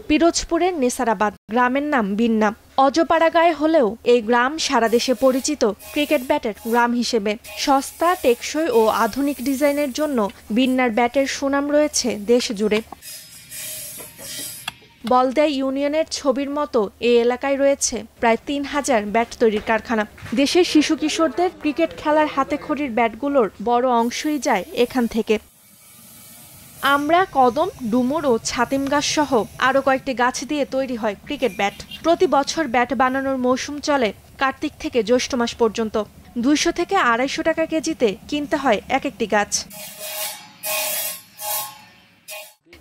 পিরোজপুরের নেসারাবাদ গ্রামের নাম বিন্না। অজপাড়া গায়ে হলেও এই গ্রাম সারা দেশে পরিচিত ক্রিকেট ব্যাটের গ্রাম হিসেবে। সস্তা, টেকসই ও আধুনিক ডিজাইনের জন্য বিন্নার ব্যাটের সুনাম রয়েছে দেশ জুড়ে। বলদেয়া ইউনিয়নের ছবির মতো এই এলাকায় রয়েছে প্রায় ৩,০০০ ব্যাট তৈরির কারখানা। দেশের শিশু কিশোরদের ক্রিকেট খেলার হাতেখড়ির ব্যাটগুলোর বড় অংশই যায় এখান থেকে। আমরা, কদম, ডুমুর ও ছাতিম গাছ সহ আরও কয়েকটি গাছ দিয়ে তৈরি হয় ক্রিকেট ব্যাট। প্রতি বছর ব্যাট বানানোর মৌসুম চলে কার্তিক থেকে জ্যৈষ্ঠ মাস পর্যন্ত। ২০০ থেকে ২৫০ টাকা কেজিতে কিনতে হয় এক একটি গাছ।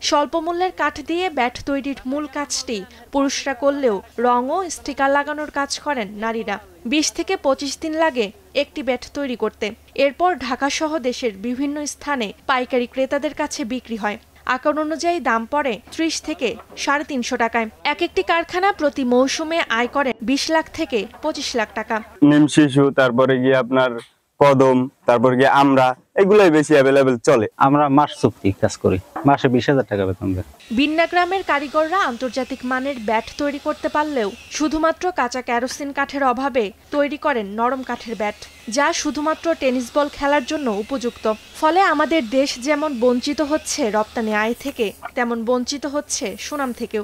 স্বল্প মূল্যের কাঠ দিয়ে ব্যাট তৈরির মূল কাজটি পুরুষরা করলেও রং ও স্টিকার লাগানোর কাজ করেন নারীরা। ২০ থেকে ২৫ দিন লাগে একটি ব্যাট তৈরি করতে। এরপর ঢাকা সহ দেশের বিভিন্ন স্থানে পাইকারি ক্রেতাদের কাছে বিক্রি হয়। আকার অনুযায়ী দাম পড়ে ৩০ থেকে ৩৫০ টাকায়। এক একটি কারখানা প্রতি মৌসুমে আয় করে ২০ লাখ থেকে ২৫ লাখ টাকা। নিম শিশু, তারপরে গিয়ে আপনার কদম, তারপর গিয়ে আমরা, এগুলাই বেশি অ্যাভেলেবেল চলে। আমরা মাস চুক্তি কাজ করি, মাসে ২০,০০০ টাকা বেতন দেয়। বিন্না গ্রামের কারিগররা আন্তর্জাতিক মানের ব্যাট তৈরি করতে পারলেও শুধুমাত্র কাঁচা কেরোসিন কাঠের অভাবে তৈরি করেন নরম কাঠের ব্যাট, যা শুধুমাত্র টেনিস বল খেলার জন্য উপযুক্ত। ফলে আমাদের দেশ যেমন বঞ্চিত হচ্ছে রপ্তানি আয় থেকে, তেমন বঞ্চিত হচ্ছে সুনাম থেকেও।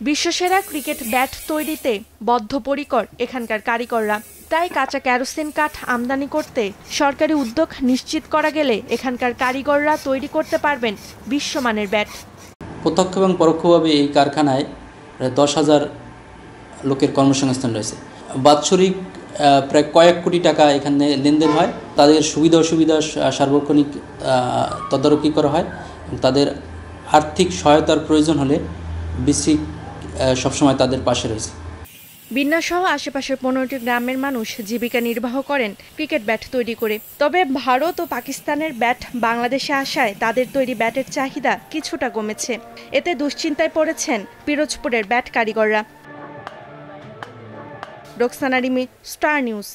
বিশ্বসেরা ক্রিকেট ব্যাট তৈরিতে বদ্ধপরিকর এখানকার কারিগররা। তাই কাঁচা কেরোসিন কাঠ আমদানি করতে সরকারি উদ্যোগ নিশ্চিত করা গেলে এখানকার কারিগররা তৈরি করতে পারবেন বিশ্বমানের ব্যাট। প্রত্যক্ষ এবং পরোক্ষভাবে এই কারখানায় প্রায় ১০,০০০ লোকের কর্মসংস্থান রয়েছে। বাৎসরিক প্রায় কয়েক কোটি টাকা এখানে লেনদেন হয়। তাদের সুবিধা অসুবিধা সার্বক্ষণিক তদারকি করা হয়। তাদের আর্থিক সহায়তার প্রয়োজন হলে বিসিক সবসময় তাদের পাশে রয়েছে। বিন্না সহ আশেপাশের ১৫টি গ্রামের মানুষ জীবিকা নির্বাহ করেন ক্রিকেট ব্যাট তৈরি করে। তবে ভারত ও পাকিস্তানের ব্যাট বাংলাদেশে আসায় তাদের তৈরি ব্যাটের চাহিদা কিছুটা কমেছে। এতে দুশ্চিন্তায় পড়েছেন পিরোজপুরের ব্যাট কারিগররা। Roksana Rimi, star news.